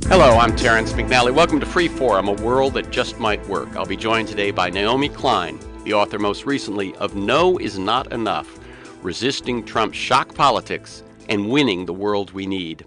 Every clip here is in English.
Hello, I'm Terrence McNally. Welcome to Freeform, a world that just might work. I'll be joined today by Naomi Klein, the author most recently of No Is Not Enough, Resisting Trump's Shock Politics and Winning the World We Need.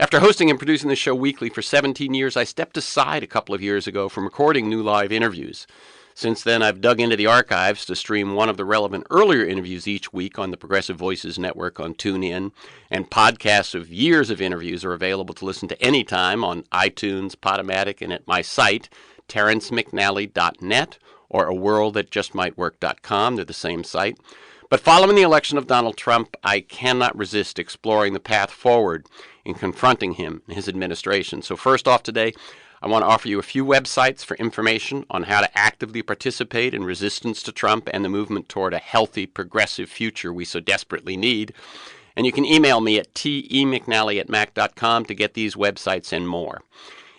After hosting and producing the show weekly for 17 years, I stepped aside a couple of years ago from recording new live interviews. Since then, I've dug into the archives to stream one of the relevant earlier interviews each week on the Progressive Voices Network on TuneIn, and podcasts of years of interviews are available to listen to anytime on iTunes, Podomatic, and at my site, terrencemcnally.net, or aworldthatjustmightwork.com. They're the same site. But following the election of Donald Trump, I cannot resist exploring the path forward in confronting him and his administration. So first off today, I want to offer you a few websites for information on how to actively participate in resistance to Trump and the movement toward a healthy, progressive future we so desperately need. And you can email me at temcnally@mac.com to get these websites and more.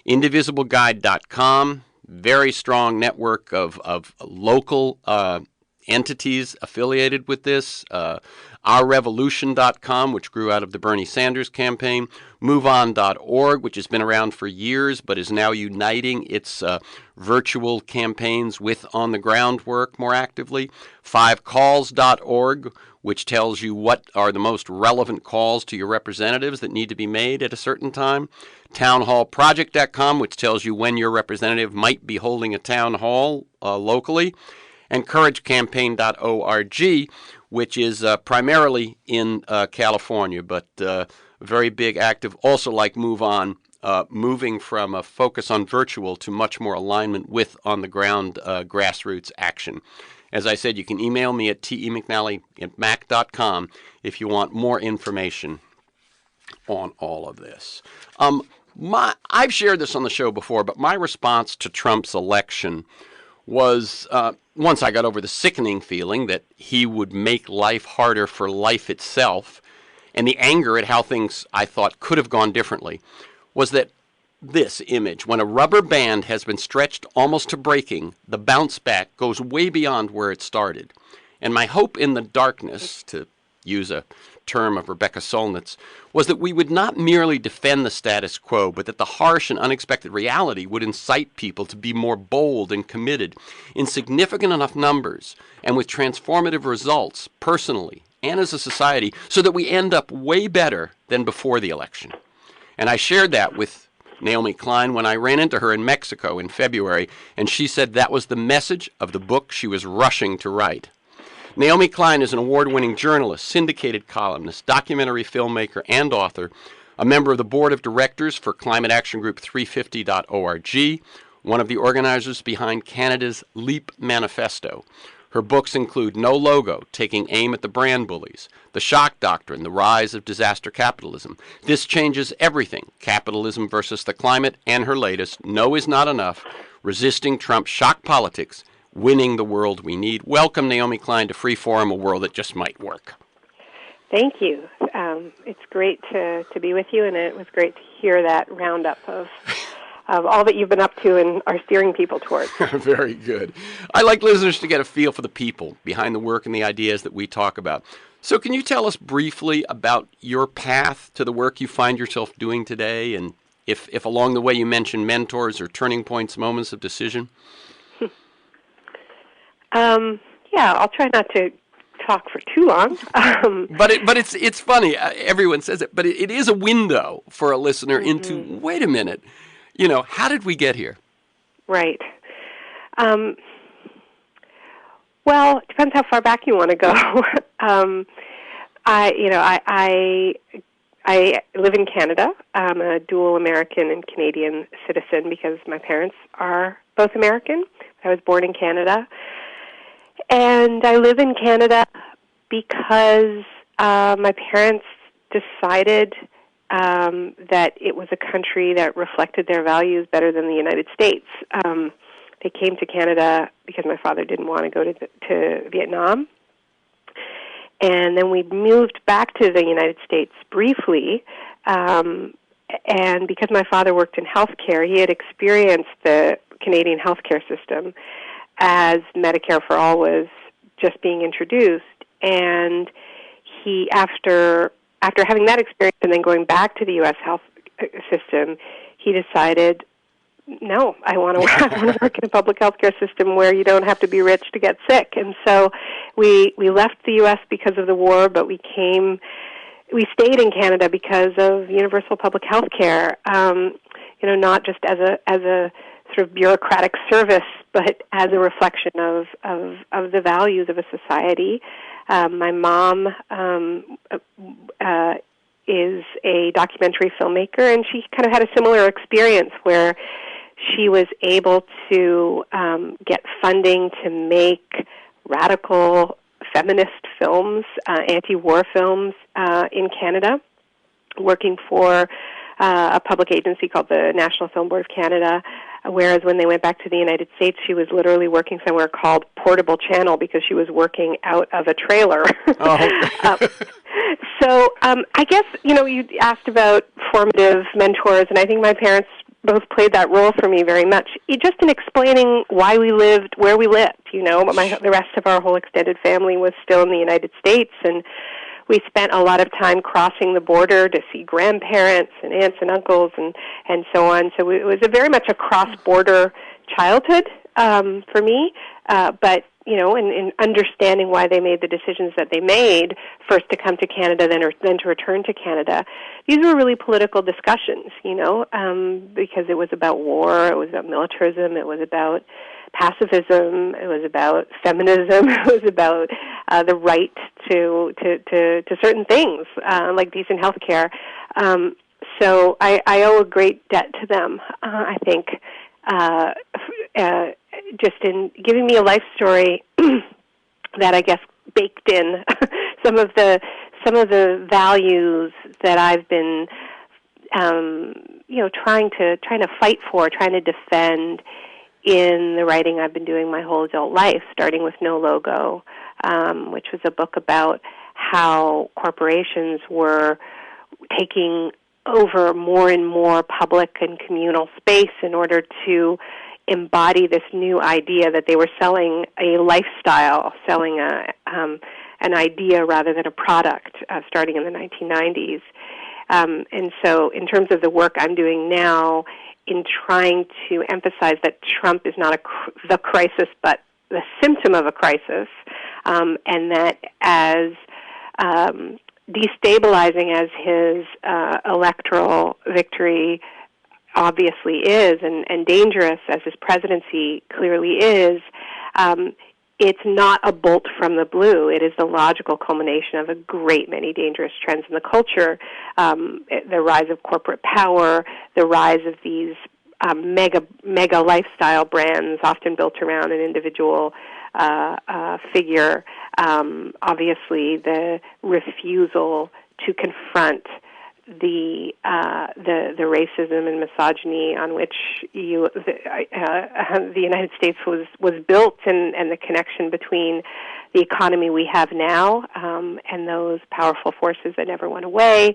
Indivisibleguide.com, very strong network of local entities affiliated with this. OurRevolution.com, which grew out of the Bernie Sanders campaign. MoveOn.org, which has been around for years but is now uniting its virtual campaigns with on-the-ground work more actively. 5calls.org, which tells you what are the most relevant calls to your representatives that need to be made at a certain time. TownHallProject.com, which tells you when your representative might be holding a town hall locally. And CourageCampaign.org, which is primarily in California, but very big, active, also like Move On, moving from a focus on virtual to much more alignment with on-the-ground grassroots action. As I said, you can email me at temcnally@mac.com if you want more information on all of this. I've shared this on the show before, but my response to Trump's election was, once I got over the sickening feeling that he would make life harder for life itself, and the anger at how things I thought could have gone differently, was that this image, when a rubber band has been stretched almost to breaking, the bounce back goes way beyond where it started. And my hope in the darkness, to use a term of Rebecca Solnit's, was that we would not merely defend the status quo, but that the harsh and unexpected reality would incite people to be more bold and committed in significant enough numbers and with transformative results personally and as a society, so that we end up way better than before the election. And I shared that with Naomi Klein when I ran into her in Mexico in February, and she said that was the message of the book she was rushing to write. Naomi Klein is an award-winning journalist, syndicated columnist, documentary filmmaker, and author, a member of the board of directors for climate action group 350.org, one of the organizers behind Canada's Leap Manifesto. Her books include No Logo, Taking Aim at the Brand Bullies, The Shock Doctrine, The Rise of Disaster Capitalism, This Changes Everything, Capitalism versus the Climate, and her latest, No Is Not Enough, Resisting Trump's Shock Politics, Winning the World We Need. Welcome, Naomi Klein, to Freeform, a world that just might work. Thank you. It's great to be with you, and it was great to hear that roundup of all that you've been up to and are steering people towards. Very good. I like listeners to get a feel for the people behind the work and the ideas that we talk about. So can you tell us briefly about your path to the work you find yourself doing today, and if along the way you mention mentors or turning points, moments of decision? Yeah, I'll try not to talk for too long. But it's funny. Everyone says it, but it is a window for a listener into, wait a minute, how did we get here? Right. Well, it depends how far back you want to go. I live in Canada. I'm a dual American and Canadian citizen because my parents are both American. I was born in Canada. And I live in Canada because my parents decided that it was a country that reflected their values better than the United States. They came to Canada because my father didn't want to go to Vietnam. And then we moved back to the United States briefly. And because my father worked in healthcare, he had experienced the Canadian healthcare system as Medicare for All was just being introduced. And he, after having that experience and then going back to the U.S. system, he decided, no, I want to work in a public health care system where you don't have to be rich to get sick. And so we left the U.S. because of the war, but we stayed in Canada because of universal public health care. Not just as a sort of bureaucratic service, but as a reflection of the values of a society. My mom is a documentary filmmaker, and she kind of had a similar experience where she was able to get funding to make radical feminist films, anti-war films in Canada, working for a public agency called the National Film Board of Canada, whereas when they went back to the United States, she was literally working somewhere called Portable Channel because she was working out of a trailer. Oh. So I guess, you asked about formative mentors, and I think my parents both played that role for me very much, just in explaining why we lived where we lived. The rest of our whole extended family was still in the United States, and we spent a lot of time crossing the border to see grandparents and aunts and uncles and so on. So it was very much a cross-border childhood for me, but in understanding why they made the decisions that they made, first to come to Canada, then to return to Canada. These were really political discussions, because it was about war, it was about militarism, it was about pacifism, it was about feminism, it was about the right to certain things, like decent health care. So I owe a great debt to them, I think, just in giving me a life story that I guess baked in some of the values that I've been trying to fight for, trying to defend in the writing I've been doing my whole adult life, starting with No Logo, which was a book about how corporations were taking over more and more public and communal space in order to embody this new idea that they were selling a lifestyle, selling an idea rather than a product, starting in the 1990s. And so in terms of the work I'm doing now in trying to emphasize that Trump is not the crisis, but the symptom of a crisis, and that as destabilizing as his electoral victory obviously is, and dangerous as his presidency clearly is, it's not a bolt from the blue. It is the logical culmination of a great many dangerous trends in the culture, the rise of corporate power, the rise of these mega lifestyle brands, often built around an individual figure. Obviously, the refusal to confront the racism and misogyny on which the United States was built, and the connection between the economy we have now and those powerful forces that never went away.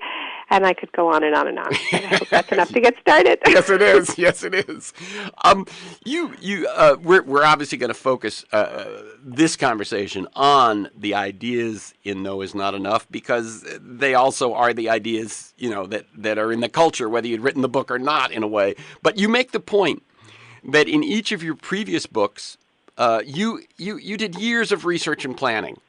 And I could go on and on and on. But I hope that's enough to get started. Yes, it is. Yes, it is. We're obviously going to focus this conversation on the ideas in No Is Not Enough, because they also are the ideas, that are in the culture, whether you'd written the book or not, in a way. But you make the point that in each of your previous books, you did years of research and planning.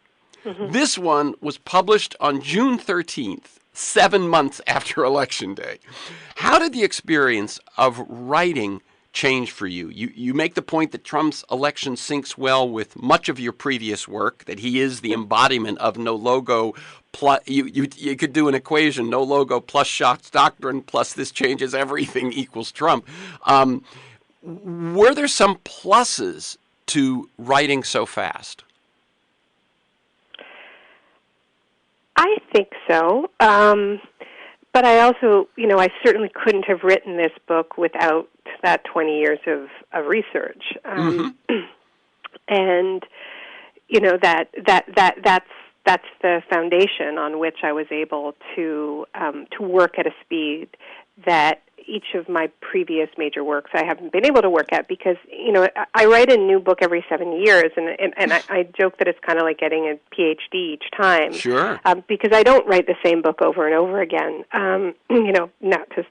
Mm-hmm. This one was published on June 13th, 7 months after Election Day. How did the experience of writing change for you? You make the point that Trump's election syncs well with much of your previous work, that he is the embodiment of No Logo plus, you could do an equation, No Logo plus Shock's Doctrine plus This Changes Everything equals Trump. Were there some pluses to writing so fast? I think so. But I also, I certainly couldn't have written this book without that 20 years of research. And, that's the foundation on which I was able to work at a speed that each of my previous major works I haven't been able to work at, because, I write a new book every 7 years, and I joke that it's kind of like getting a PhD each time. Sure. Because I don't write the same book over and over again, not to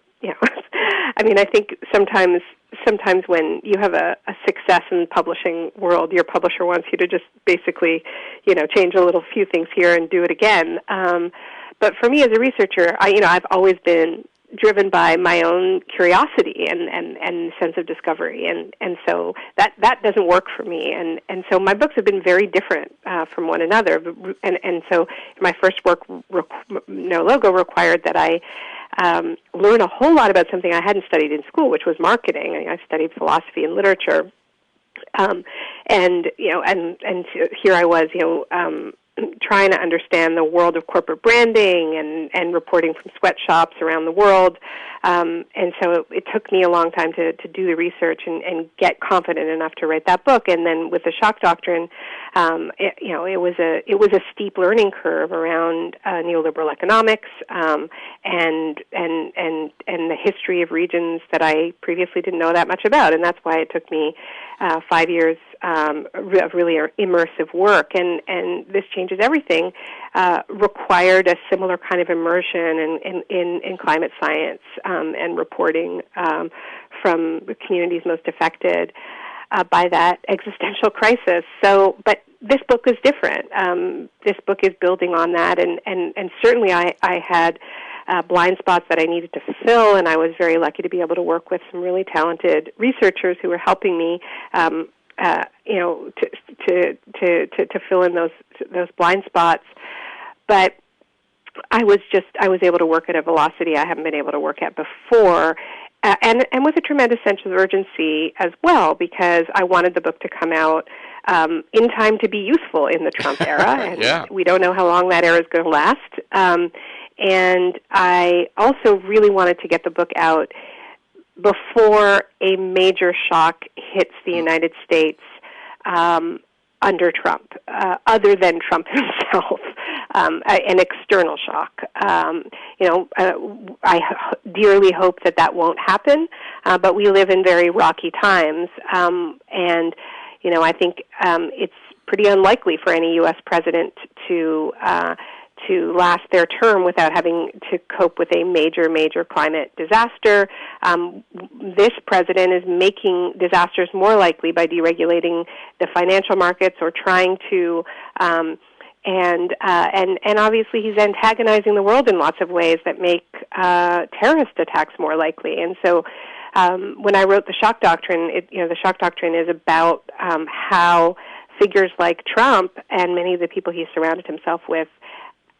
I mean, I think sometimes when you have a success in the publishing world, your publisher wants you to just basically, change a few things here and do it again. But for me as a researcher, I've always been driven by my own curiosity and sense of discovery, and so that doesn't work for me, and so my books have been very different from one another, and so my first work, No Logo, required that I learn a whole lot about something I hadn't studied in school, which was marketing. I studied philosophy and literature, and here I was, trying to understand the world of corporate branding and reporting from sweatshops around the world. And so it took me a long time to do the research and get confident enough to write that book. And then with the shock doctrine, it was a steep learning curve around neoliberal economics and the history of regions that I previously didn't know that much about. And that's why it took me 5 years of really immersive work. And this changes everything. Required a similar kind of immersion in climate science and reporting from the communities most affected by that existential crisis. So, but this book is different. This book is building on that, and certainly I had blind spots that I needed to fill, and I was very lucky to be able to work with some really talented researchers who were helping me, to fill in those blind spots. But I was able to work at a velocity I haven't been able to work at before, and with a tremendous sense of urgency as well, because I wanted the book to come out in time to be useful in the Trump era, and Yeah. we don't know how long that era is going to last. And I also really wanted to get the book out before a major shock hits the United States under Trump, other than Trump himself, an external shock. I dearly hope that won't happen, but we live in very rocky times, and I think it's pretty unlikely for any U.S. president to last their term without having to cope with a major climate disaster. This president is making disasters more likely by deregulating the financial markets or trying to, and obviously he's antagonizing the world in lots of ways that make terrorist attacks more likely. And so when I wrote the shock doctrine, the shock doctrine is about how figures like Trump and many of the people he surrounded himself with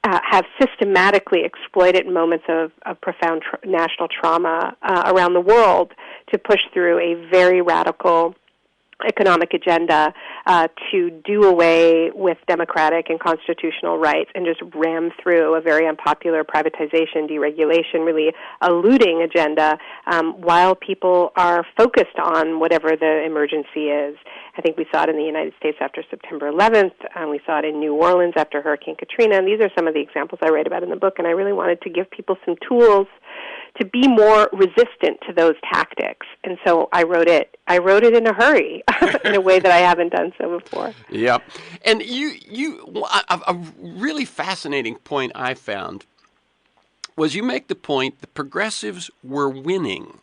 have systematically exploited moments of profound national trauma around the world to push through a very radical economic agenda to do away with democratic and constitutional rights and just ram through a very unpopular privatization, deregulation, really a looting agenda while people are focused on whatever the emergency is. I think we saw it in the United States after September 11th. We saw it in New Orleans after Hurricane Katrina. And these are some of the examples I write about in the book, and I really wanted to give people some tools to be more resistant to those tactics. And so I wrote it in a hurry in a way that I haven't done so before. Yeah. And a really fascinating point I found was you make the point the progressives were winning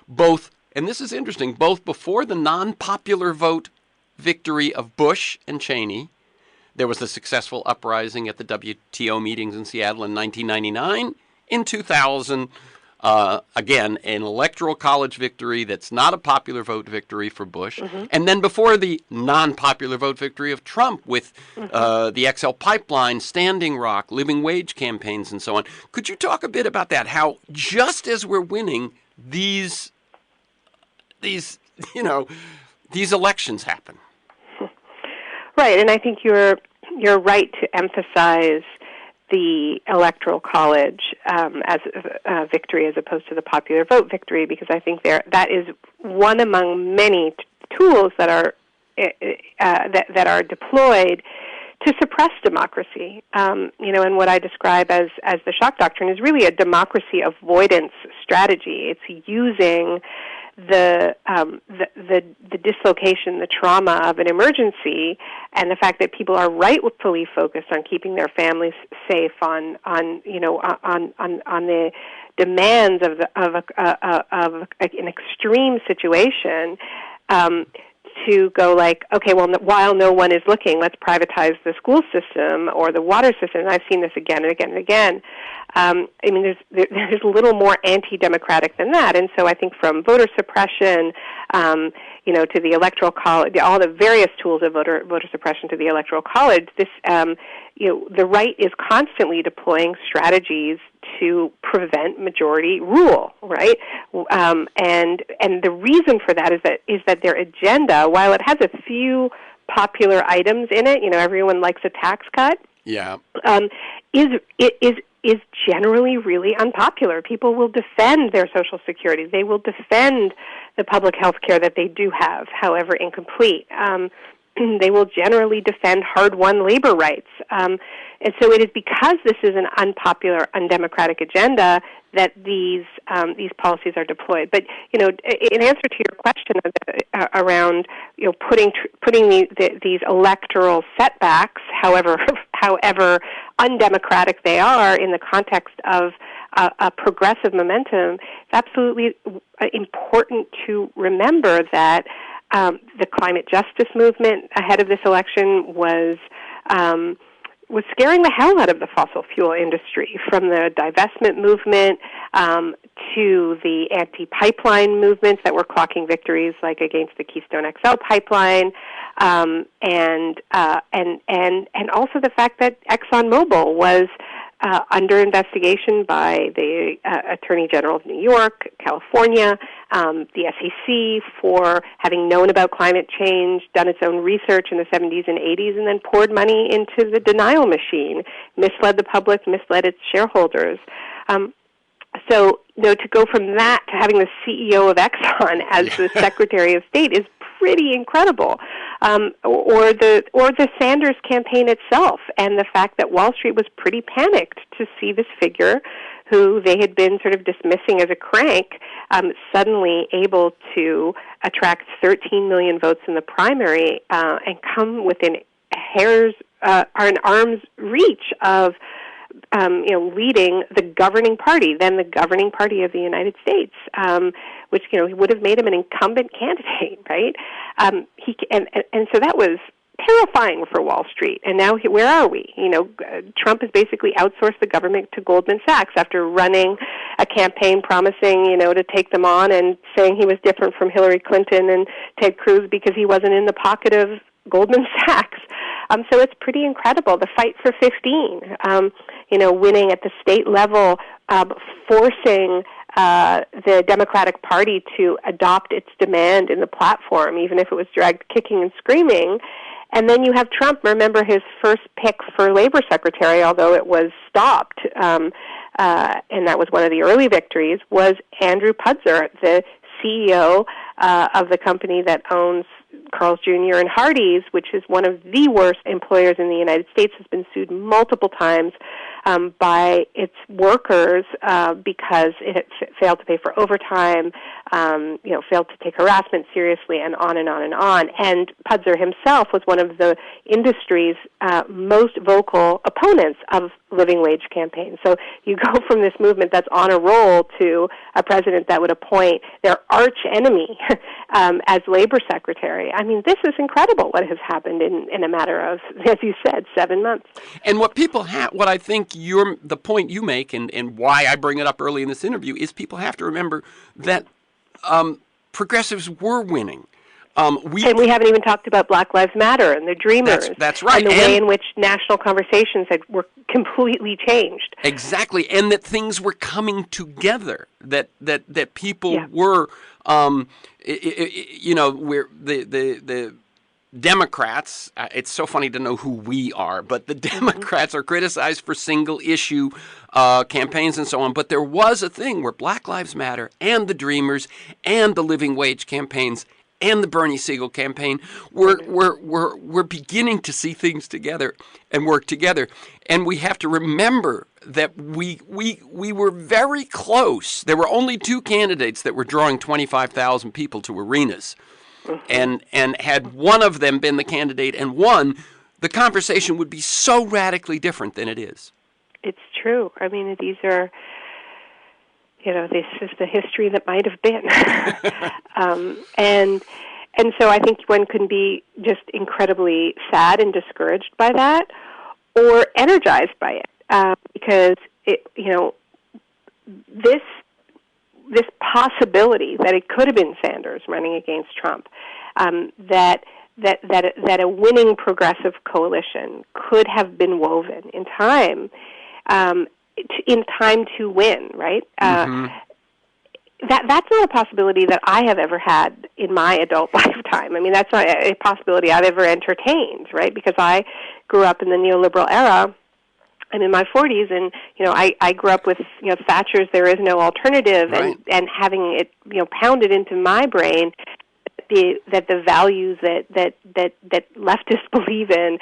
both, and this is interesting, both before the non-popular vote victory of Bush and Cheney. There was the successful uprising at the WTO meetings in Seattle in 1999. In 2000, again, an electoral college victory that's not a popular vote victory for Bush. Mm-hmm. And then before the non-popular vote victory of Trump with the XL pipeline, Standing Rock, living wage campaigns, and so on. Could you talk a bit about that, how just as we're winning, these elections happen? Right, and I think you're right to emphasize the electoral college as a victory as opposed to the popular vote victory, because I think that is one among many tools that are that are deployed to suppress democracy. And what I describe as the shock doctrine is really a democracy avoidance strategy. It's using the dislocation, the trauma of an emergency, and the fact that people are rightfully focused on keeping their families safe, on the demands of an extreme situation, to go like, okay, well, while no one is looking, let's privatize the school system or the water system. And I've seen this again and again and again. I mean, there's a little more anti-democratic than that. And so I think from voter suppression, to the electoral college, all the various tools of voter suppression to the electoral college, this, the right is constantly deploying strategies to prevent majority rule, right? And the reason for that is that their agenda, while it has a few popular items in it, everyone likes a tax cut. Yeah. Is generally really unpopular. People will defend their Social Security. They will defend the public health care that they do have, however incomplete. They will generally defend hard-won labor rights. And so it is because this is an unpopular, undemocratic agenda that these policies are deployed. But in answer to your question around putting these electoral setbacks, however undemocratic they are, in the context of a progressive momentum, it's absolutely important to remember that the climate justice movement ahead of this election was scaring the hell out of the fossil fuel industry, from the divestment movement to the anti-pipeline movements that were clocking victories, like against the Keystone XL pipeline, and also the fact that ExxonMobil was under investigation by the Attorney General of New York, California, the SEC, for having known about climate change, done its own research in the 70s and 80s, and then poured money into the denial machine, misled the public, misled its shareholders. So, to go from that to having the CEO of Exxon as the Secretary of State is pretty incredible. Or the Sanders campaign itself, and the fact that Wall Street was pretty panicked to see this figure, who they had been sort of dismissing as a crank, suddenly able to attract 13 million votes in the primary and come within an arm's reach of leading the governing party, then the governing party of the United States, which would have made him an incumbent candidate, right? And so that was terrifying for Wall Street. And now where are we? Trump has basically outsourced the government to Goldman Sachs after running a campaign promising, to take them on and saying he was different from Hillary Clinton and Ted Cruz because he wasn't in the pocket of Goldman Sachs. So it's pretty incredible. The fight for 15, winning at the state level, forcing the Democratic Party to adopt its demand in the platform, even if it was dragged kicking and screaming. And then you have Trump. Remember, his first pick for labor secretary, although it was stopped, and that was one of the early victories, was Andrew Pudzer, the CEO of the company that owns Carl's Jr. and Hardee's, which is one of the worst employers in the United States, has been sued multiple times by its workers because it had failed to pay for overtime, failed to take harassment seriously, and on and on and on. And Pudzer himself was one of the industry's most vocal opponents of living wage campaigns. So you go from this movement that's on a roll to a president that would appoint their arch enemy as labor secretary. I mean, this is incredible what has happened in a matter of, as you said, 7 months. And what I think the point you make, and why I bring it up early in this interview, is people have to remember that progressives were winning. And we haven't even talked about Black Lives Matter and the Dreamers. That's right. And the way in which national conversations were completely changed. Exactly. And that things were coming together, that people were, where the Democrats, it's so funny to know who we are, but the Democrats are criticized for single-issue campaigns and so on. But there was a thing where Black Lives Matter and the Dreamers and the living wage campaigns and the Bernie Siegel campaign we're beginning to see things together and work together. And we have to remember that we were very close. There were only two candidates that were drawing 25,000 people to arenas. And had one of them been the candidate and won, the conversation would be so radically different than it is. It's true. I mean, these are this is the history that might have been. And so I think one can be just incredibly sad and discouraged by that, or energized by it, because this possibility that it could have been Sanders running against Trump, that a winning progressive coalition could have been woven in time, to win, right? That's not a possibility that I have ever had in my adult lifetime. I mean, that's not a possibility I've ever entertained, right? Because I grew up in the neoliberal era. I'm in my 40s, and I grew up with Thatcher's "There is no alternative," right. and having it pounded into my brain that the values that leftists believe in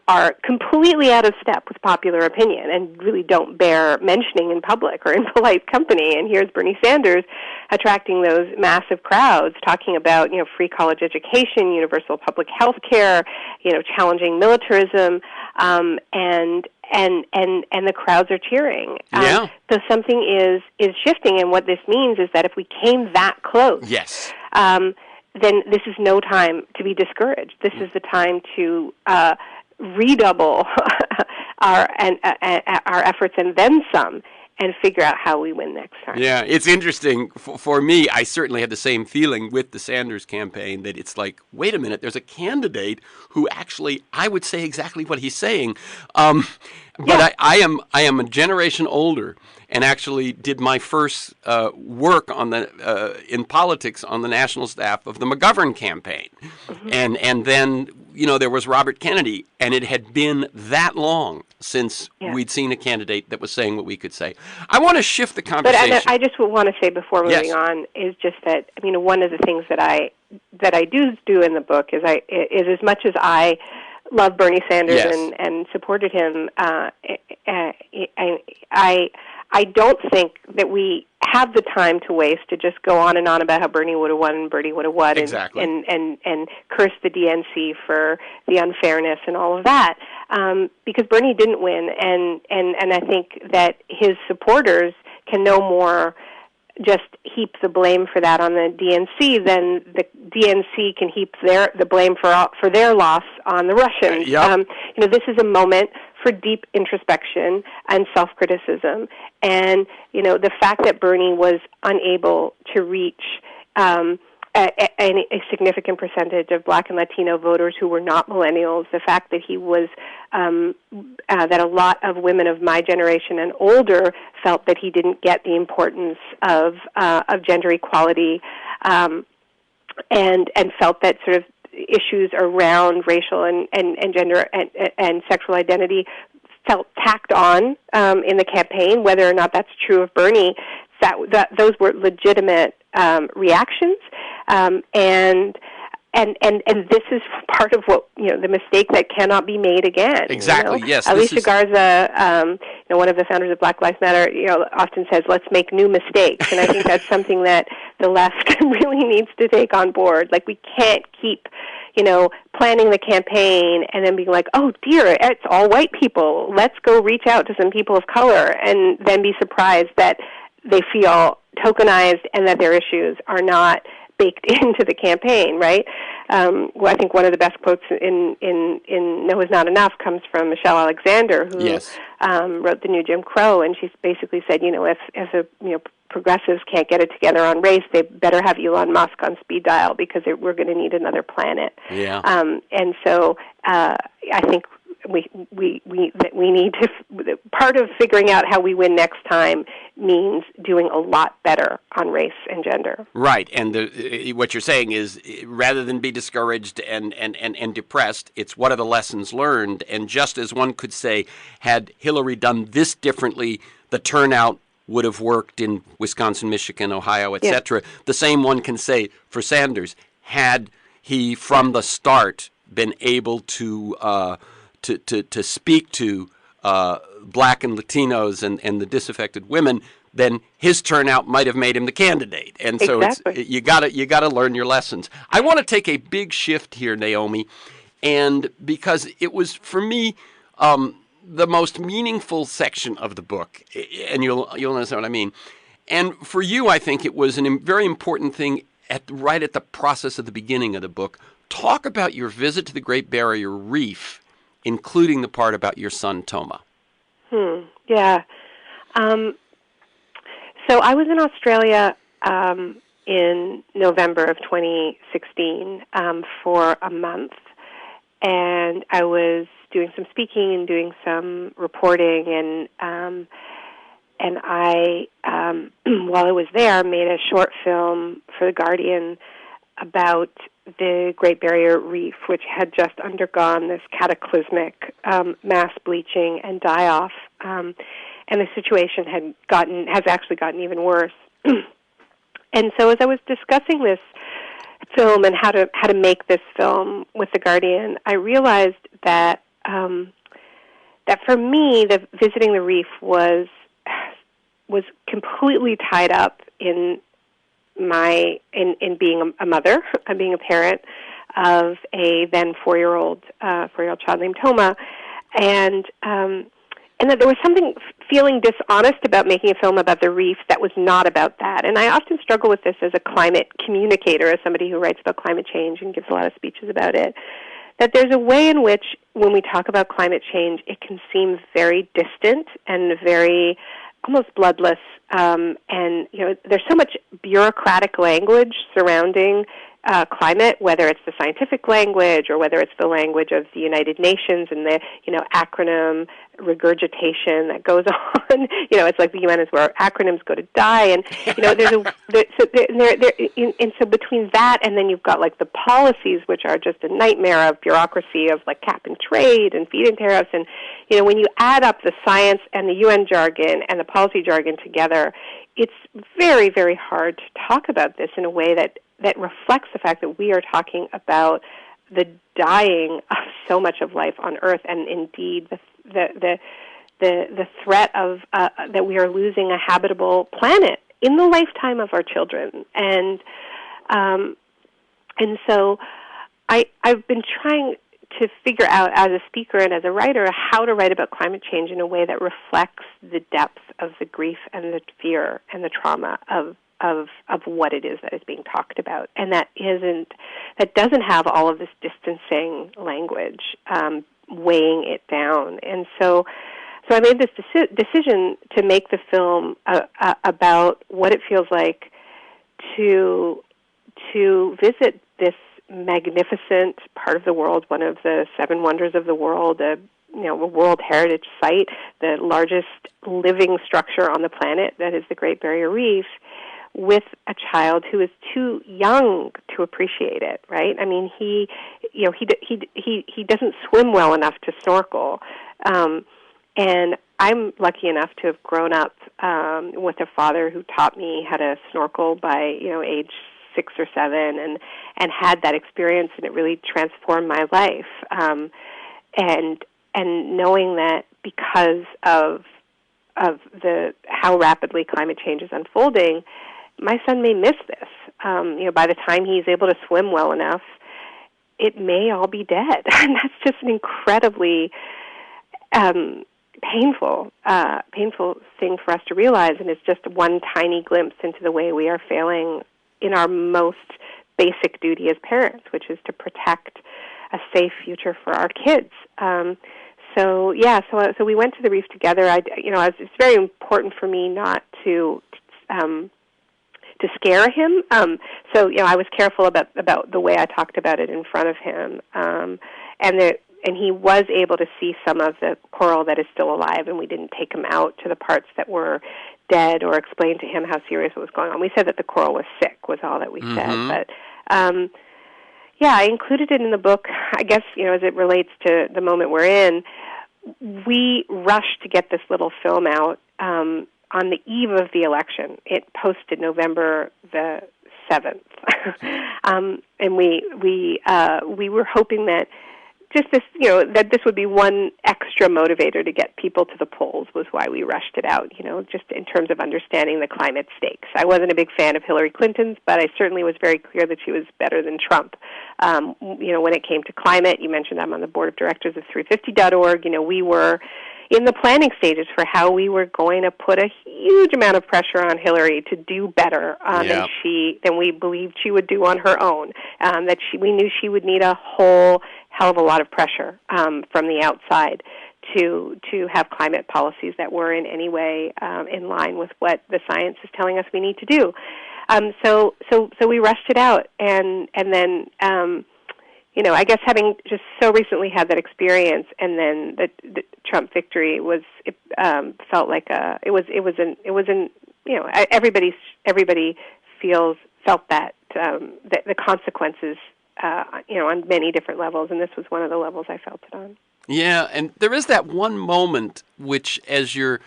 are completely out of step with popular opinion and really don't bear mentioning in public or in polite company. And here's Bernie Sanders attracting those massive crowds, talking about free college education, universal public health care, challenging militarism, and the crowds are cheering. Yeah. So something is shifting, and what this means is that if we came that close, yes. Then this is no time to be discouraged. This is the time to redouble our efforts and then some, and figure out how we win next time. Yeah, it's interesting. For me, I certainly had the same feeling with the Sanders campaign, that it's like, wait a minute, there's a candidate who actually, I would say exactly what he's saying. But I am a generation older, and actually did my first work on in politics on the national staff of the McGovern campaign. Mm-hmm. And then, there was Robert Kennedy, and it had been that long since we'd seen a candidate that was saying what we could say. I want to shift the conversation. But I just want to say before moving on is just that, one of the things that I do in the book is as much as I love Bernie Sanders and supported him, I don't think that we have the time to waste to just go on and on about how Bernie would have won and Bernie would have won, exactly. and curse the DNC for the unfairness and all of that, because Bernie didn't win, and I think that his supporters can no more just heap the blame for that on the DNC than the DNC can heap the blame for their loss on the Russians. Yep. This is a moment for deep introspection and self-criticism, and the fact that Bernie was unable to reach a significant percentage of Black and Latino voters who were not millennials, the fact that he was that a lot of women of my generation and older felt that he didn't get the importance of gender equality, and felt that sort of issues around racial and gender and sexual identity felt tacked on in the campaign. Whether or not that's true of Bernie, that those were legitimate reactions, and this is part of what the mistake that cannot be made again. Exactly. Yes. Alicia Garza, one of the founders of Black Lives Matter, often says, "Let's make new mistakes," and I think that's something that the left really needs to take on board. Like, we can't keep, planning the campaign and then being like, "Oh dear, it's all white people. Let's go reach out to some people of color," and then be surprised that they feel tokenized and that their issues are not baked into the campaign, right? Well, I think one of the best quotes in No Is Not Enough comes from Michelle Alexander, who wrote The New Jim Crow, and she basically said, if progressives can't get it together on race, they better have Elon Musk on speed dial, because we're going to need another planet. Yeah. And so I think we need to, part of figuring out how we win next time means doing a lot better on race and gender. Right, and what you're saying is, rather than be discouraged and depressed, it's what are the lessons learned, and just as one could say, had Hillary done this differently, the turnout would have worked in Wisconsin, Michigan, Ohio, etc. The same one can say for Sanders, had he from the start been able to speak to Black and Latinos and the disaffected women, then his turnout might have made him the candidate. And so you gotta learn your lessons. I want to take a big shift here, Naomi, and because it was, for me, the most meaningful section of the book, and you'll understand what I mean. And for you, I think it was a very important thing right at the process of the beginning of the book. Talk about your visit to the Great Barrier Reef, including the part about your son, Toma. Yeah. So I was in Australia in November of 2016 for a month, and I was doing some speaking and doing some reporting, and I, while I was there, made a short film for The Guardian about the Great Barrier Reef, which had just undergone this cataclysmic mass bleaching and die-off, and the situation has actually gotten even worse. And so as I was discussing this film and how to make this film with The Guardian, I realized that that for me, visiting the reef was completely tied up in being a mother, being a parent of a then 4-year-old child named Toma, and that there was something feeling dishonest about making a film about the reef that was not about that. And I often struggle with this as a climate communicator, as somebody who writes about climate change and gives a lot of speeches about it, that there's a way in which when we talk about climate change, it can seem very distant and very almost bloodless, and there's so much bureaucratic language surrounding climate, whether it's the scientific language or whether it's the language of the United Nations and the acronym regurgitation that goes on. It's like the UN is where acronyms go to die, and so between that and then you've got like the policies, which are just a nightmare of bureaucracy of like cap and trade and feed-in tariffs, and when you add up the science and the UN jargon and the policy jargon together, it's very, very hard to talk about this in a way that reflects the fact that we are talking about the dying of so much of life on Earth, and indeed the threat of that we are losing a habitable planet in the lifetime of our children, and so I've been trying to figure out as a speaker and as a writer how to write about climate change in a way that reflects the depth of the grief and the fear and the trauma of what it is that is being talked about, and that doesn't have all of this distancing language weighing it down. And so I made this decision to make the film about what it feels like to visit this magnificent part of the world, one of the 7 wonders of the world, a World Heritage Site, the largest living structure on the planet, that is the Great Barrier Reef, with a child who is too young to appreciate it. Right? I mean, he doesn't swim well enough to snorkel, and I'm lucky enough to have grown up with a father who taught me how to snorkel by age 6 or 7, and had that experience, and it really transformed my life. And knowing that because of how rapidly climate change is unfolding, my son may miss this. By the time he's able to swim well enough, it may all be dead, and that's just an incredibly painful thing for us to realize. And it's just one tiny glimpse into the way we are failing in our most basic duty as parents, which is to protect a safe future for our kids. So we went to the reef together. It's very important for me not to scare him. I was careful about the way I talked about it in front of him, and he was able to see some of the coral that is still alive, and we didn't take him out to the parts that were dead or explain to him how serious what was going on. We said that the coral was sick, was all that we said. But I included it in the book, I guess, as it relates to the moment we're in. We rushed to get this little film out on the eve of the election. It posted November the 7th. And we were hoping that just this, that this would be one extra motivator to get people to the polls, was why we rushed it out, just in terms of understanding the climate stakes. I wasn't a big fan of Hillary Clinton's, but I certainly was very clear that she was better than Trump. When it came to climate, you mentioned I'm on the board of directors of 350.org. We were in the planning stages for how we were going to put a huge amount of pressure on Hillary to do better than we believed she would do on her own. We knew she would need a whole hell of a lot of pressure from the outside to have climate policies that were in any way in line with what the science is telling us we need to do. So we rushed it out, and then I guess having just so recently had that experience, and then the Trump victory felt like everybody felt that the consequences on many different levels, and this was one of the levels I felt it on. Yeah, and there is that one moment which, as you're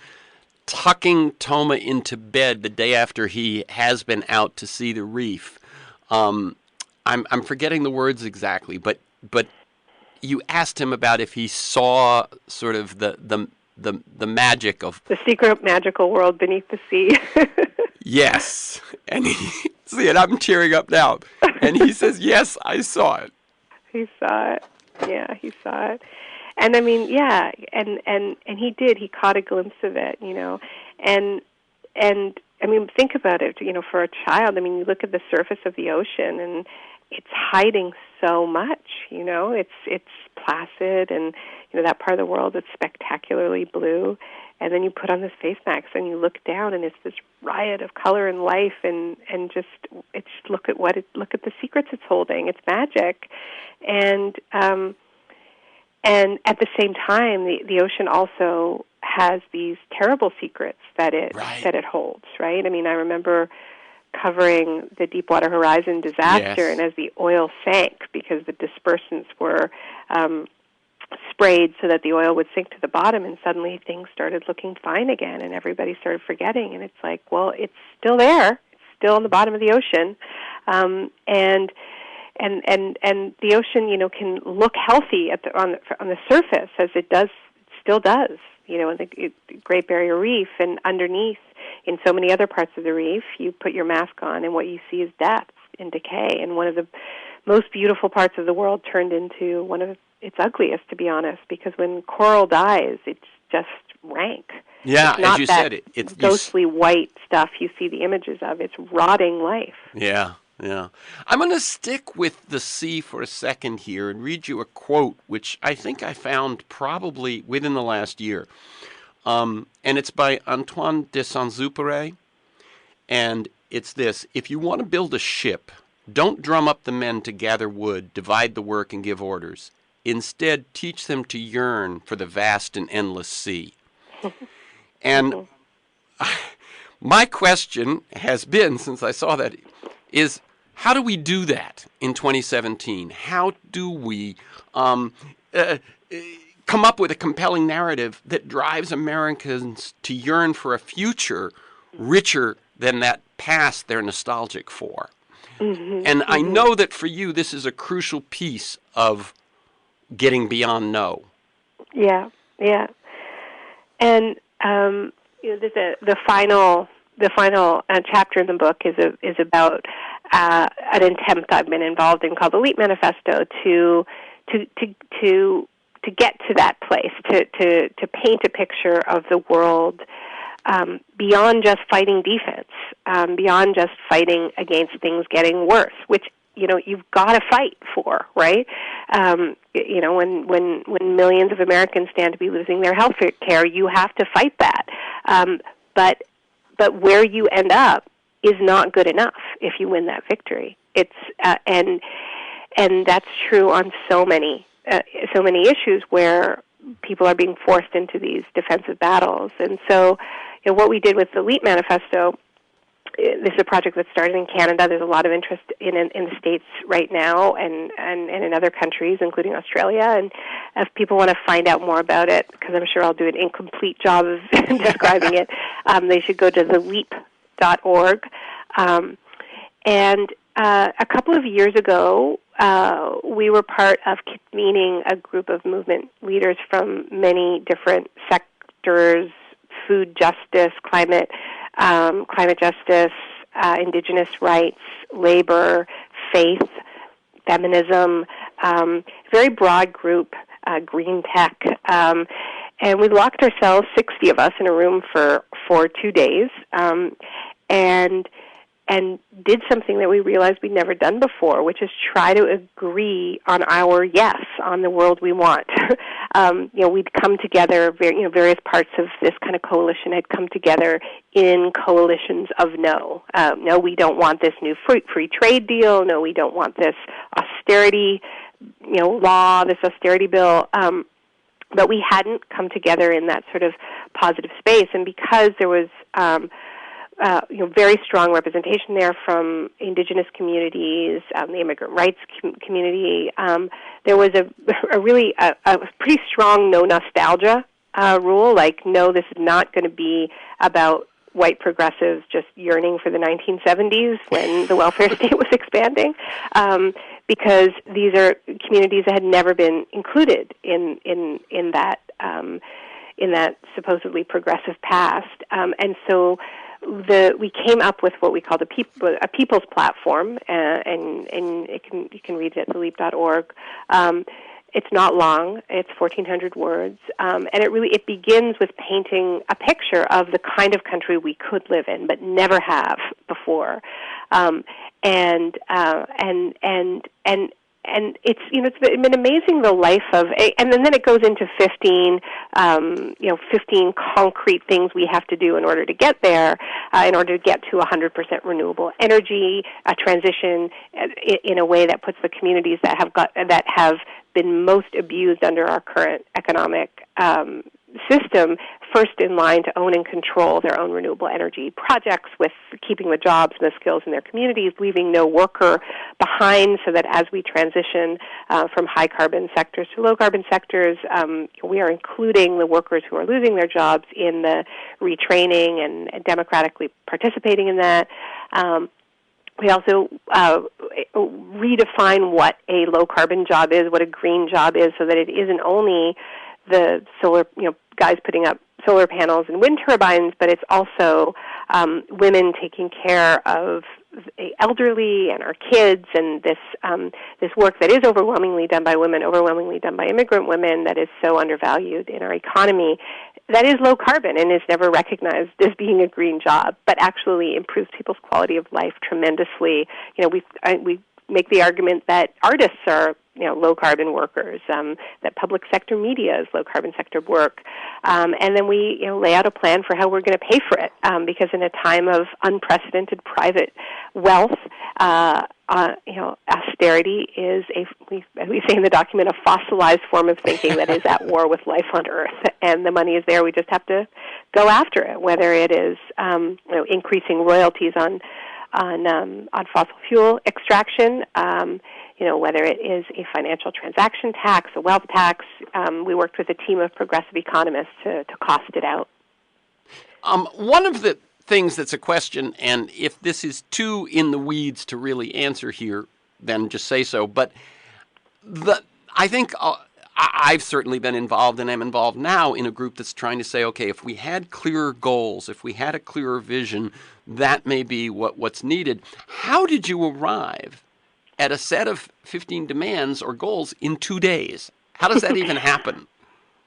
tucking Toma into bed the day after he has been out to see the reef, I'm forgetting the words exactly, but you asked him about if he saw sort of the magic of the secret magical world beneath the sea. Yes, and see it. I'm tearing up now, and he says, "Yes, I saw it." He saw it. Yeah, he saw it. And I mean, yeah, and he did. He caught a glimpse of it, and I mean, think about it. For a child, I mean, you look at the surface of the ocean, and it's hiding so much. It's placid, and that part of the world is spectacularly blue. And then you put on this face mask, and you look down, and it's this riot of color and life, and just look at the secrets it's holding. It's magic, and at the same time, the ocean also has these terrible secrets that it holds, right? I mean, I remember covering the Deepwater Horizon disaster, and as the oil sank because the dispersants were sprayed so that the oil would sink to the bottom, and suddenly things started looking fine again, and everybody started forgetting, and it's like, well, it's still there. It's still on the bottom of the ocean, and the ocean, can look healthy on the surface, as it still does, in the Great Barrier Reef, and underneath, in so many other parts of the reef, you put your mask on, and what you see is death and decay. And one of the most beautiful parts of the world turned into one of its ugliest, to be honest, because when coral dies, it's just rank. Yeah, it's not as you said, it's ghostly white stuff you see the images of. It's rotting life. Yeah. Yeah. I'm going to stick with the sea for a second here and read you a quote, which I think I found probably within the last year. And it's by Antoine de Saint-Exupéry. And it's this: if you want to build a ship, don't drum up the men to gather wood, divide the work, and give orders. Instead, teach them to yearn for the vast and endless sea. And my question has been, since I saw that, is how do we do that in 2017? How do we come up with a compelling narrative that drives Americans to yearn for a future richer than that past they're nostalgic for? And I know that for you, this is a crucial piece of getting beyond no. Yeah. And the final chapter in the book is about an attempt I've been involved in called the Leap Manifesto to get to that place, to paint a picture of the world beyond just fighting defense, beyond just fighting against things getting worse, which you've got to fight for, right? When millions of Americans stand to be losing their health care, you have to fight that. But where you end up is not good enough if you win that victory. It's and that's true on so many issues where people are being forced into these defensive battles. And so, what we did with the Leap Manifesto, this is a project that started in Canada. There's a lot of interest in the States right now, and in other countries, including Australia. And if people want to find out more about it, because I'm sure I'll do an incomplete job of describing it, they should go to theleap.org. And a couple of years ago, we were part of convening a group of movement leaders from many different sectors: food justice, climate justice, indigenous rights, labor, faith, feminism, very broad group, green tech. and we locked ourselves, 60 of us, in a room for 2 days, and did something that we realized we'd never done before, which is try to agree on our yes on the world we want. We'd come together, various parts of this kind of coalition had come together in coalitions of no. No, we don't want this new free trade deal. No, we don't want this austerity, law, this austerity bill. But we hadn't come together in that sort of positive space, and because there was very strong representation there from indigenous communities, the immigrant rights community. There was a really pretty strong no nostalgia rule, like, no, this is not going to be about white progressives just yearning for the 1970s when the welfare state was expanding, because these are communities that had never been included in that supposedly progressive past, and so we came up with what we called a people's platform, and you can read it at theleap.org. It's not long; it's 1,400 words, and it begins with painting a picture of the kind of country we could live in, but never have before, and it's been amazing, the life of, and then it goes into 15 concrete things we have to do in order to get there, in order to get to 100% renewable energy, a transition in a way that puts the communities that have been most abused under our current economic system first in line to own and control their own renewable energy projects, with keeping the jobs and the skills in their communities, leaving no worker behind, so that as we transition from high-carbon sectors to low-carbon sectors, we are including the workers who are losing their jobs in the retraining and democratically participating in that. We also redefine what a low-carbon job is, what a green job is, so that it isn't only the solar, guys putting up solar panels and wind turbines, but it's also women taking care of the elderly and our kids, and this work that is overwhelmingly done by women, overwhelmingly done by immigrant women, that is so undervalued in our economy, that is low carbon and is never recognized as being a green job, but actually improves people's quality of life tremendously. We make the argument that artists are low carbon workers, that public sector media is low carbon sector work, and then we lay out a plan for how we're going to pay for it, because in a time of unprecedented private wealth, austerity is as we say in the document, a fossilized form of thinking that is at war with life on Earth, and the money is there. We just have to go after it, whether it is increasing royalties on fossil fuel extraction, whether it is a financial transaction tax, a wealth tax. We worked with a team of progressive economists to cost it out. One of the things that's a question, and if this is too in the weeds to really answer here, then just say so, but I think I've certainly been involved, and am involved now, in a group that's trying to say, okay, if we had clearer goals, if we had a clearer vision, that may be what's needed. How did you arrive at a set of 15 demands or goals in 2 days? How does that even happen?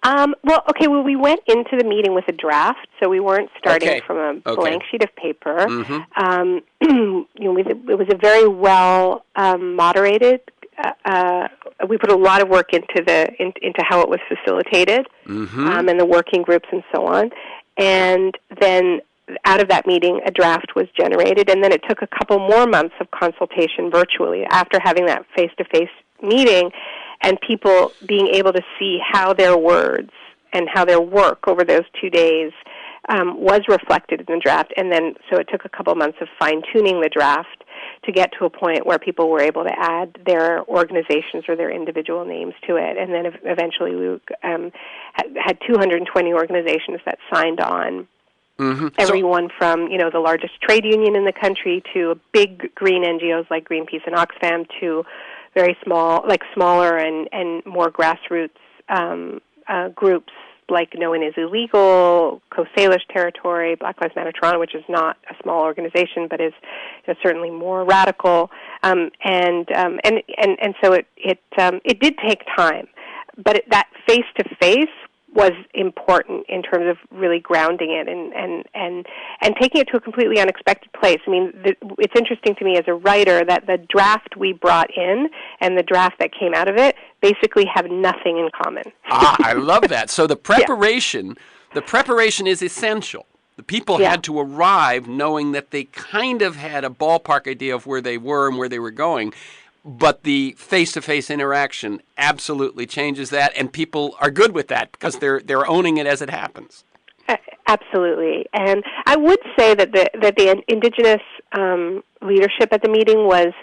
We went into the meeting with a draft, so we weren't starting from a blank sheet of paper. Mm-hmm. It was a very well moderated. We put a lot of work into how it was facilitated, mm-hmm. And the working groups and so on. And then out of that meeting, a draft was generated, and then it took a couple more months of consultation virtually after having that face-to-face meeting, and people being able to see how their words and how their work over those 2 days was reflected in the draft. And then, so it took a couple months of fine-tuning the draft to get to a point where people were able to add their organizations or their individual names to it. And then eventually we had 220 organizations that signed on. Mm-hmm. Everyone from, the largest trade union in the country to big green NGOs like Greenpeace and Oxfam to very smaller and more grassroots groups like No One Is Illegal, Coast Salish Territory, Black Lives Matter Toronto, which is not a small organization but is certainly more radical, and so it did take time, but that face to face was important in terms of really grounding it and taking it to a completely unexpected place. I mean, it's interesting to me as a writer that the draft we brought in and the draft that came out of it basically have nothing in common. I love that. So the preparation is essential. The people had to arrive knowing that they kind of had a ballpark idea of where they were and where they were going. But the face-to-face interaction absolutely changes that, and people are good with that because they're owning it as it happens. Absolutely, and I would say that the Indigenous leadership at the meeting was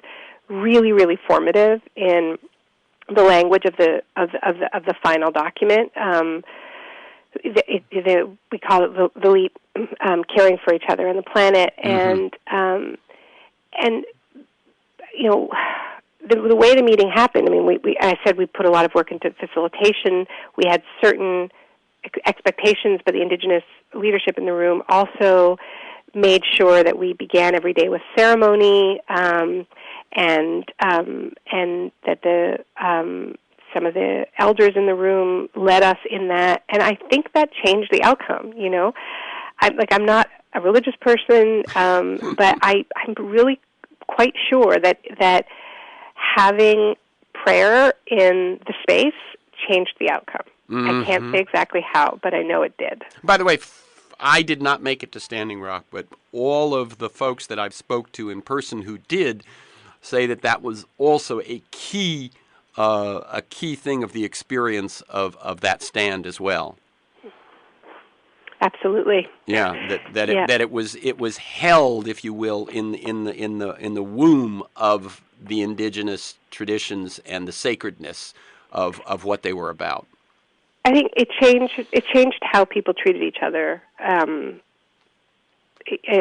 really, really formative in the language of the final document. We call it the Leap, caring for each other and the planet, and you know. The way the meeting happened, I mean, I said we put a lot of work into facilitation. We had certain expectations, but the Indigenous leadership in the room also made sure that we began every day with ceremony, and that some of the elders in the room led us in that, and I think that changed the outcome. You know, I'm not a religious person, but I'm really quite sure that having prayer in the space changed the outcome. I can't say exactly how, but I know it did. By the way, I did not make it to Standing Rock, but all of the folks that I've spoke to in person who did say that was also a key thing of the experience of that stand as well. Absolutely. Yeah, that it was held, if you will, in the womb of the indigenous traditions and the sacredness of what they were about. I think it changed how people treated each other. I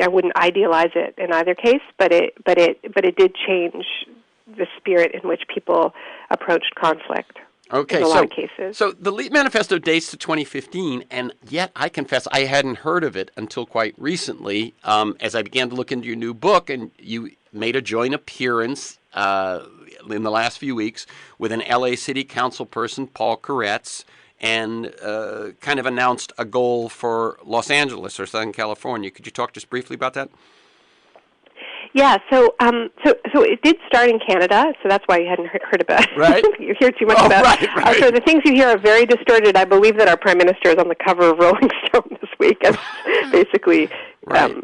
wouldn't idealize it in either case, but it did change the spirit in which people approached conflict. Okay, in a lot of cases. So the Leap Manifesto dates to 2015, and yet I confess I hadn't heard of it until quite recently, as I began to look into your new book, and you made a joint appearance in the last few weeks with an LA City Council person, Paul Koretz, and kind of announced a goal for Los Angeles or Southern California. Could you talk just briefly about that? Yeah, so it did start in Canada, so that's why you hadn't heard about it. Right. You hear too much about it. Right. So the things you hear are very distorted. I believe that our Prime Minister is on the cover of Rolling Stone this week as basically,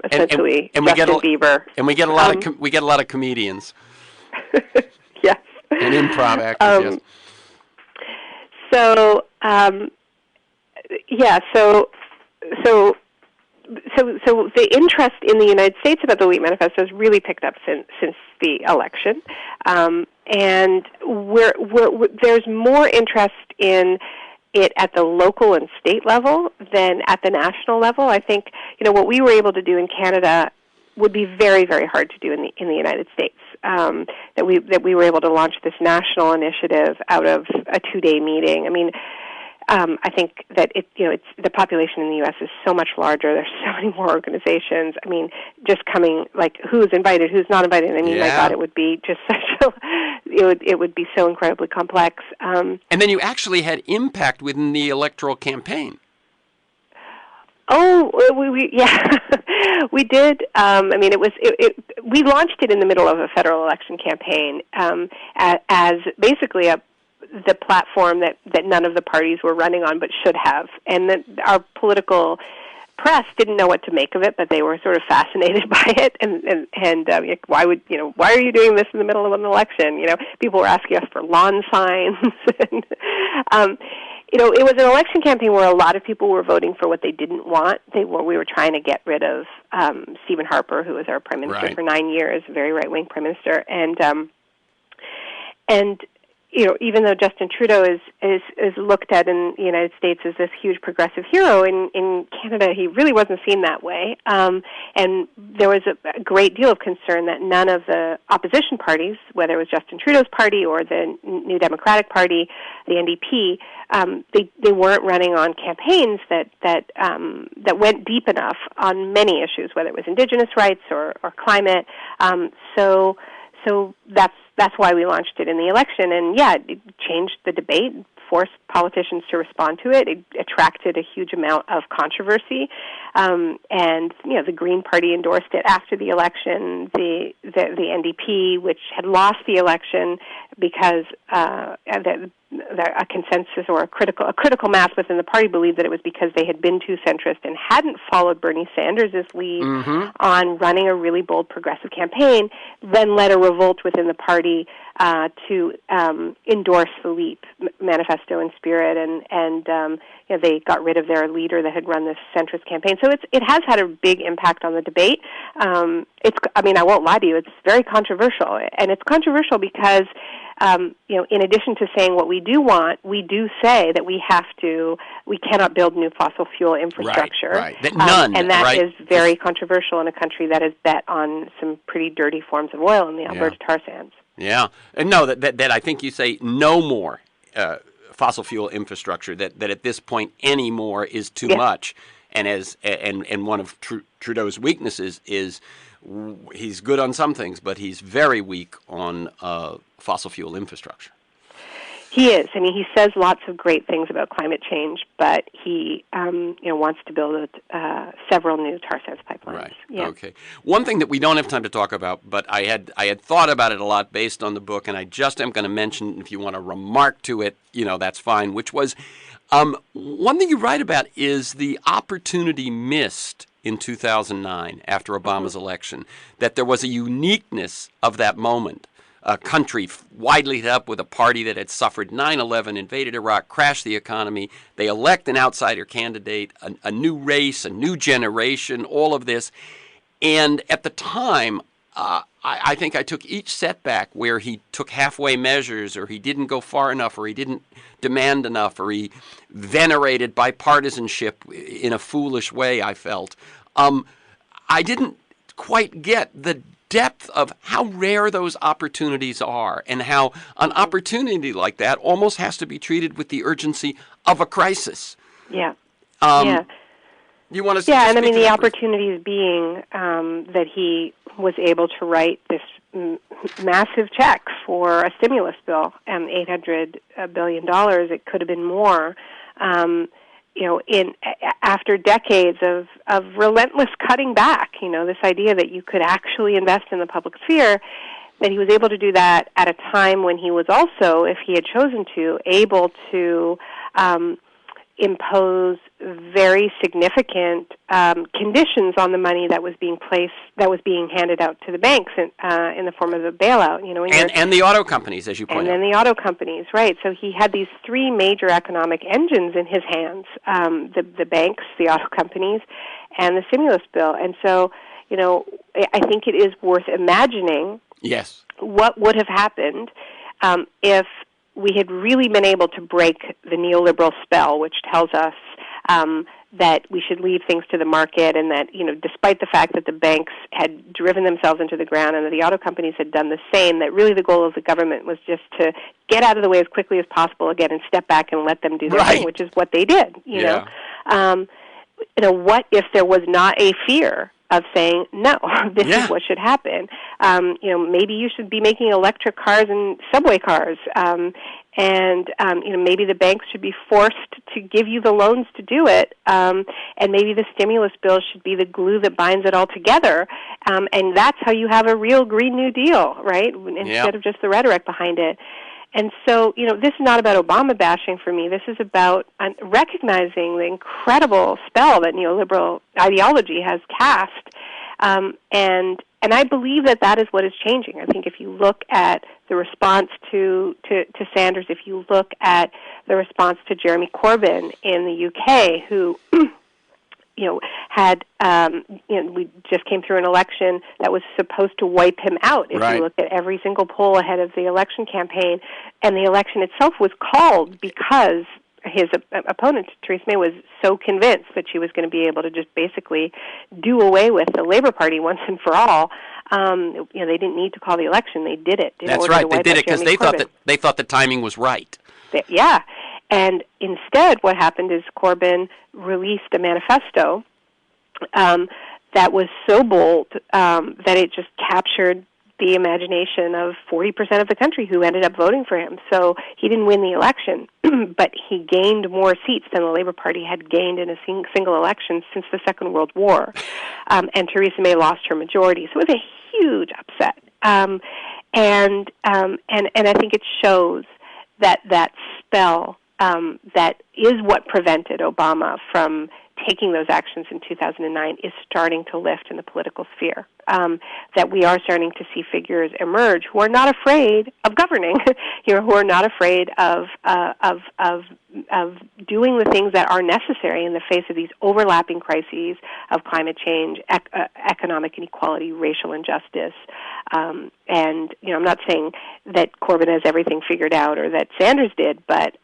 essentially, and Justin Bieber. And we get a lot of comedians. Yes. And improv actors, yes. So the interest in the United States about the Leap Manifesto has really picked up since the election, and there's more interest in it at the local and state level than at the national level. I think what we were able to do in Canada would be very, very hard to do in the United States. That we were able to launch this national initiative out of a 2-day meeting. I mean, I think that it's the population in the U.S. is so much larger. There's so many more organizations. I mean, just coming who's invited, who's not invited. I mean, my God, it would be just it would be so incredibly complex. And then you actually had impact within the electoral campaign. Oh, we did. I mean, we launched it in the middle of a federal election campaign as basically the platform that none of the parties were running on but should have, and that our political press didn't know what to make of it, but they were sort of fascinated by it. And why are you doing this in the middle of an election? People were asking us for lawn signs. And, it was an election campaign where a lot of people were voting for what they didn't want. We were trying to get rid of Stephen Harper, who was our prime minister for 9 years, a very right-wing prime minister, and even though Justin Trudeau is looked at in the United States as this huge progressive hero, in Canada he really wasn't seen that way. And there was a great deal of concern that none of the opposition parties, whether it was Justin Trudeau's party or the New Democratic Party, the NDP, they weren't running on campaigns that went deep enough on many issues, whether it was Indigenous rights or climate. So that's why we launched it in the election, and it changed the debate forced politicians to respond to it. It attracted a huge amount of controversy, and the Green Party endorsed it after the election. The NDP, which had lost the election because a consensus or a critical mass within the party believed that it was because they had been too centrist and hadn't followed Bernie Sanders' lead on running a really bold progressive campaign, then led a revolt within the party to endorse the Leap Manifesto and spirit, and they got rid of their leader that had run this centrist campaign. So it has had a big impact on the debate. I won't lie to you, it's very controversial, and it's controversial because in addition to saying what we do want, we do say that we cannot build new fossil fuel infrastructure. Right. None. And that right? is very controversial in a country that has bet on some pretty dirty forms of oil in the Alberta tar sands. Yeah. And no, that I think you say no more fossil fuel infrastructure, that at this point any more is too much. And one of Trudeau's weaknesses is he's good on some things, but he's very weak on fossil fuel infrastructure. He is. I mean, he says lots of great things about climate change, but he wants to build several new tar sands pipelines. Right. Yeah. Okay. One thing that we don't have time to talk about, but I had thought about it a lot based on the book, and I just am going to mention, if you want to remark to it, that's fine, which was one thing you write about is the opportunity missed in 2009 after Obama's election, that there was a uniqueness of that moment. A country widely lit up with a party that had suffered 9/11, invaded Iraq, crashed the economy. They elect an outsider candidate, a new race, a new generation, all of this. And at the time, I think I took each setback where he took halfway measures, or he didn't go far enough, or he didn't demand enough, or he venerated bipartisanship in a foolish way, I felt. I didn't quite get the depth of how rare those opportunities are, and how an opportunity like that almost has to be treated with the urgency of a crisis. Yeah. You want to? Yeah, and I mean the opportunities being that he was able to write this massive check for a stimulus bill, $800 billion. It could have been more. After decades of relentless cutting back, this idea that you could actually invest in the public sphere, that he was able to do that at a time when he was also, if he had chosen to, able to impose very significant conditions on the money that was being handed out to the banks in the form of a bailout. And the auto companies, as you point out. And then the auto companies, right? So he had these three major economic engines in his hands: the banks, the auto companies, and the stimulus bill. And so, I think it is worth imagining. Yes. What would have happened if we had really been able to break the neoliberal spell, which tells us that we should leave things to the market, and that, despite the fact that the banks had driven themselves into the ground and that the auto companies had done the same, that really the goal of the government was just to get out of the way as quickly as possible again and step back and let them do their thing, which is what they did, know. What if there was not a fear of saying, no, this is what should happen. Maybe you should be making electric cars and subway cars. Maybe the banks should be forced to give you the loans to do it. And maybe the stimulus bill should be the glue that binds it all together. And that's how you have a real Green New Deal, right? Instead of just the rhetoric behind it. And so, this is not about Obama bashing for me. This is about recognizing the incredible spell that neoliberal ideology has cast. And I believe that is what is changing. I think if you look at the response to Sanders, if you look at the response to Jeremy Corbyn in the UK, who we just came through an election that was supposed to wipe him out. If you look at every single poll ahead of the election campaign, and the election itself was called because his opponent, Theresa May, was so convinced that she was going to be able to just basically do away with the Labour Party once and for all. They didn't need to call the election; they did it. That's right. They did it because they thought the timing was right. Yeah. And instead, what happened is Corbyn released a manifesto that was so bold that it just captured the imagination of 40% of the country who ended up voting for him. So he didn't win the election, but he gained more seats than the Labour Party had gained in a single election since the Second World War. And Theresa May lost her majority. So it was a huge upset. And I think it shows that spell that is what prevented Obama from taking those actions in 2009 is starting to lift in the political sphere. That we are starting to see figures emerge who are not afraid of governing, who are not afraid of doing the things that are necessary in the face of these overlapping crises of climate change, economic inequality, racial injustice. And I'm not saying that Corbyn has everything figured out or that Sanders did, but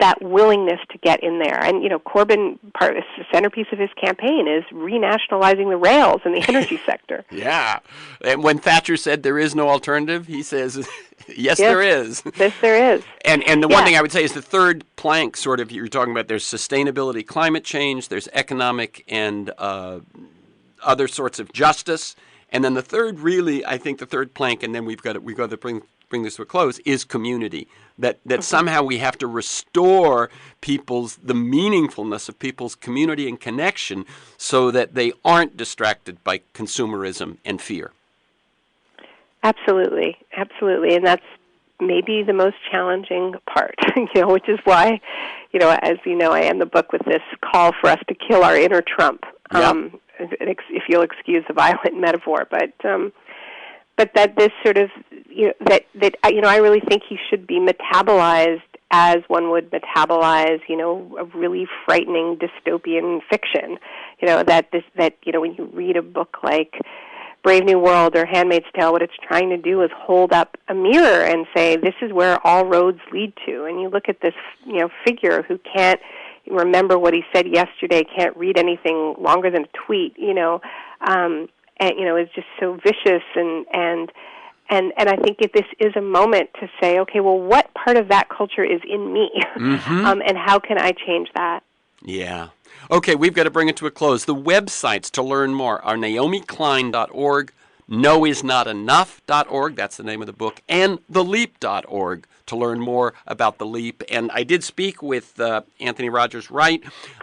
that willingness to get in there. And, Corbyn, the centerpiece of his campaign is renationalizing the rails in the energy sector. Yeah. And when Thatcher said there is no alternative, he says, yes, there is. Yes, there is. And the one thing I would say is the third plank, sort of, you're talking about there's sustainability, climate change, there's economic and other sorts of justice. And then the third, really, I think the third plank, and then we've got to bring this to a close, is community. That somehow we have to restore the meaningfulness of people's community and connection so that they aren't distracted by consumerism and fear. Absolutely. And that's maybe the most challenging part, which is why, as you know, I end the book with this call for us to kill our inner Trump, if you'll excuse the violent metaphor, but that this sort of, I really think he should be metabolized as one would metabolize, a really frightening dystopian fiction. When you read a book like Brave New World or Handmaid's Tale, what it's trying to do is hold up a mirror and say, this is where all roads lead to. And you look at this, figure who can't remember what he said yesterday, can't read anything longer than a tweet, and is just so vicious and I think this is a moment to say, okay, well, what part of that culture is in me, and how can I change that? Yeah. Okay, we've got to bring it to a close. The websites to learn more are naomiklein.org, noisnotenough.org, that's the name of the book, and theleap.org to learn more about the Leap. And I did speak with Anthony Rogers Wright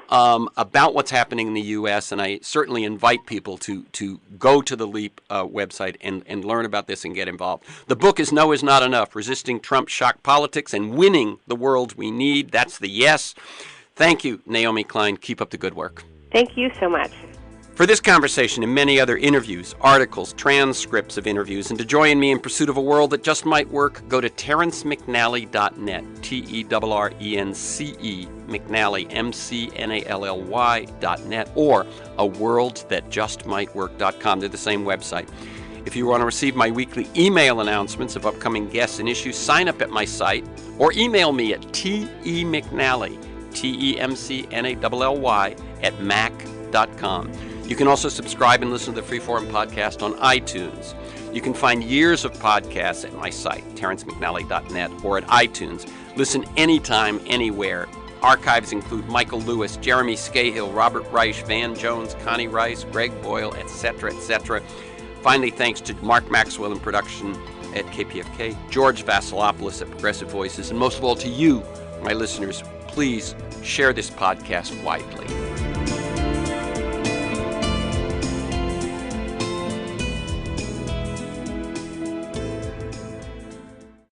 about what's happening in the U.S., and I certainly invite people to go to the Leap website and learn about this and get involved. The book is No Is Not Enough, Resisting Trump's Shock Politics and Winning the World We Need. That's the yes. Thank you, Naomi Klein. Keep up the good work. Thank you so much. For this conversation and many other interviews, articles, transcripts of interviews, and to join me in pursuit of a world that just might work, go to TerrenceMcNally.net, TerrenceE, McNally, McNally.net, or aworldthatjustmightwork.com. They're the same website. If you want to receive my weekly email announcements of upcoming guests and issues, sign up at my site or email me at TEMcNally, TEMCNALLY, at mac.com. You can also subscribe and listen to the Freeform podcast on iTunes. You can find years of podcasts at my site, TerrenceMcNally.net, or at iTunes. Listen anytime, anywhere. Archives include Michael Lewis, Jeremy Scahill, Robert Reich, Van Jones, Connie Rice, Greg Boyle, etc., etc. Finally, thanks to Mark Maxwell in production at KPFK, George Vasilopoulos at Progressive Voices, and most of all to you, my listeners. Please share this podcast widely.